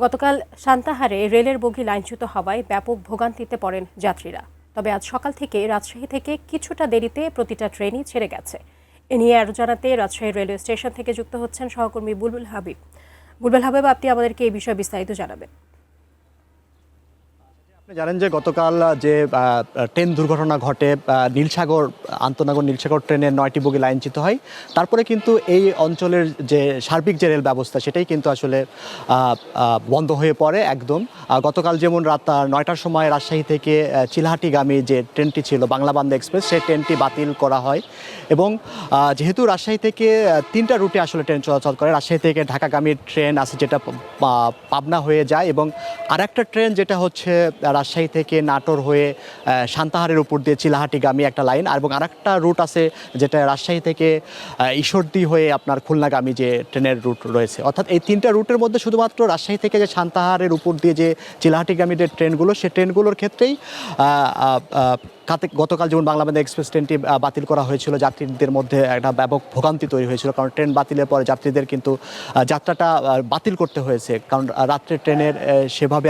গতকাল সান্তাহারে রেলের বগি লাইনচ্যুত হওয়ায় ব্যাপক ভোগান্তিতে পড়েন যাত্রীরা। তবে আজ সকাল থেকে রাজশাহী থেকে কিছুটা দেরিতে প্রতিটা ট্রেনই ছেড়ে গেছে। এ নিয়ে আরও জানাতে রাজশাহী রেলওয়ে স্টেশন থেকে যুক্ত হচ্ছেন সহকর্মী বুলবুল হাবিব। বুলবুল হাবিব, আপনি আমাদেরকে এই বিষয়ে বিস্তারিত জানাবেন। জানেন যে গতকাল যে ট্রেন দুর্ঘটনা ঘটে, নীলসাগর আন্তনগর নীলসাগর ট্রেনের 9টি বগি লাইনচ্যুত হয়। তারপরে কিন্তু এই অঞ্চলের যে সার্বিক যে রেল ব্যবস্থা সেটাই কিন্তু আসলে বন্ধ হয়ে পড়ে একদম। গতকাল যেমন রাত 9টার সময় রাজশাহী থেকে চিলাহাটিগামী যে ট্রেনটি ছিল বাংলাবান্ধ এক্সপ্রেস, সেই ট্রেনটি বাতিল করা হয়। এবং যেহেতু রাজশাহী থেকে 3টা রুটে আসলে ট্রেন চলাচল করে, রাজশাহী থেকে ঢাকাগামী ট্রেন আছে যেটা পাবনা হয়ে যায়, এবং আরেকটা ট্রেন যেটা হচ্ছে রাজশাহী থেকে নাটোর হয়ে সান্তাহারের উপর দিয়ে চিলাহাটিগামী একটা লাইন, এবং আরেকটা রুট আছে যেটা রাজশাহী থেকে ঈশ্বরদী হয়ে আপনার খুলনাগামী যে ট্রেনের রুট রয়েছে। অর্থাৎ এই 3টা রুটের মধ্যে শুধুমাত্র রাজশাহী থেকে যে সান্তাহারের উপর দিয়ে যে চিলাহাটিগামী যে ট্রেনগুলো, সেই ট্রেনগুলোর ক্ষেত্রেই গতকাল যেমন বাংলাবান্ধ এক্সপ্রেস ট্রেনটি বাতিল করা হয়েছিল, যাত্রীদের মধ্যে একটা ব্যাপক ভোগান্তি তৈরি হয়েছিল। কারণ ট্রেন বাতিলের পরে যাত্রীদের কিন্তু যাত্রাটা বাতিল করতে হয়েছে, কারণ রাত্রে ট্রেনের সেভাবে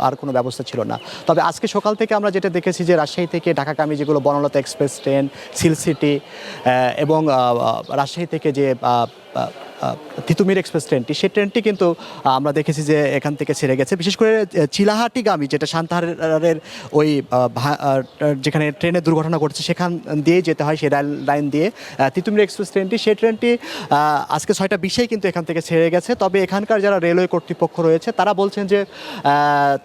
আর কোনো ব্যবস্থা ছিল না। তবে আজকে সকাল থেকে আমরা যেটা দেখেছি যে রাজশাহী থেকে ঢাকাগামী যেগুলো Banalata express train, seal city এবং রাজশাহী থেকে যে তিতুমির এক্সপ্রেস ট্রেনটি, সেই ট্রেনটি কিন্তু আমরা দেখেছি যে এখান থেকে ছেড়ে গেছে। বিশেষ করে চিলাহাটিগামী যেটা সান্তাহারের ওই যেখানে ট্রেনের দুর্ঘটনা ঘটছে সেখান দিয়েই যেতে হয়, সেই লাইন দিয়ে তিতুমির এক্সপ্রেস ট্রেনটি, সেই ট্রেনটি আজকে 6:20-এই কিন্তু এখান থেকে ছেড়ে গেছে। তবে এখানকার যারা রেলওয়ে কর্তৃপক্ষ রয়েছে তারা বলছেন যে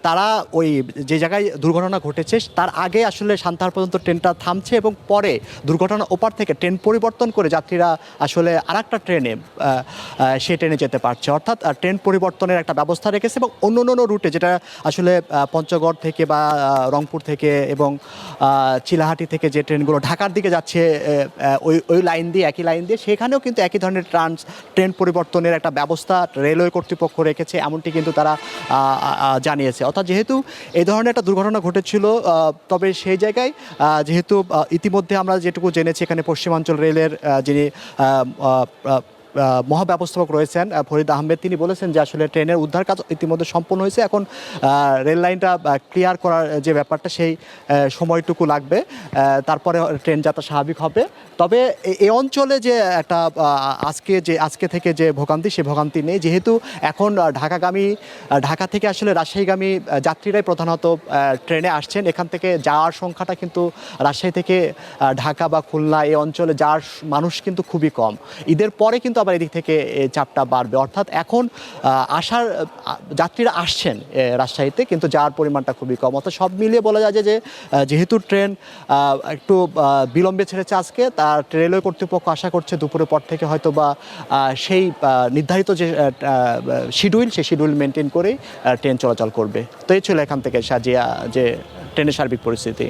তারা ওই যে জায়গায় দুর্ঘটনা ঘটেছে তার আগে আসলে সান্তাহার পর্যন্ত ট্রেনটা থামছে, এবং পরে দুর্ঘটনা ওপার থেকে ট্রেন পরিবর্তন করে যাত্রীরা আসলে আরেকটা ট্রেনে সে ট্রেনে যেতে পারছে। অর্থাৎ ট্রেন পরিবর্তনের একটা ব্যবস্থা রেখেছে, এবং অন্য রুটে যেটা আসলে পঞ্চগড় থেকে বা রংপুর থেকে এবং চিলাহাটি থেকে যে ট্রেনগুলো ঢাকার দিকে যাচ্ছে ওই লাইন দিয়ে, একই লাইন দিয়ে, সেখানেও কিন্তু একই ধরনের ট্রেন পরিবর্তনের একটা ব্যবস্থা রেলওয়ে কর্তৃপক্ষ রেখেছে, এমনটি কিন্তু তারা জানিয়েছে। অর্থাৎ যেহেতু এই ধরনের একটা দুর্ঘটনা ঘটেছিল, তবে সেই জায়গায় যেহেতু ইতিমধ্যে আমরা যেটুকু জেনেছি এখানে পশ্চিমাঞ্চল রেলের যিনি মহাব্যবস্থাপক রয়েছেন ফরিদ আহমেদ, তিনি বলেছেন যে আসলে ট্রেনের উদ্ধার কাজ ইতিমধ্যে সম্পন্ন হয়েছে। এখন রেল লাইনটা ক্লিয়ার করার যে ব্যাপারটা, সেই সময়টুকু লাগবে, তারপরে ট্রেন যাত্রা স্বাভাবিক হবে। তবে এই অঞ্চলে যে একটা আজকে থেকে যে ভোগান্তি, সে ভোগান্তি নেই, যেহেতু এখন ঢাকা থেকে আসলে রাজশাহীগামী যাত্রীরাই প্রধানত ট্রেনে আসছেন। এখান থেকে যাওয়ার সংখ্যাটা কিন্তু রাজশাহী থেকে ঢাকা বা খুলনা এই অঞ্চলে যাওয়ার মানুষ কিন্তু খুবই কম। ঈদের পরে কিন্তু আবার এদিক থেকে চাপটা বাড়বে। অর্থাৎ এখন আসার যাত্রীরা আসছেন রাজশাহীতে, কিন্তু যাওয়ার পরিমাণটা খুবই কম। অর্থাৎ সব মিলিয়ে বলা যায় যে যেহেতু ট্রেন একটু বিলম্বে ছেড়েছে আজকে, তার রেলওয়ে কর্তৃপক্ষ আশা করছে দুপুরের পর থেকে হয়তো বা সেই নির্ধারিত যে শিডিউল, সেই শিডিউল মেনটেন করেই ট্রেন চলাচল করবে। তো এই ছিল এখান থেকে সাজিয়া যে ট্রেনের সার্বিক পরিস্থিতি।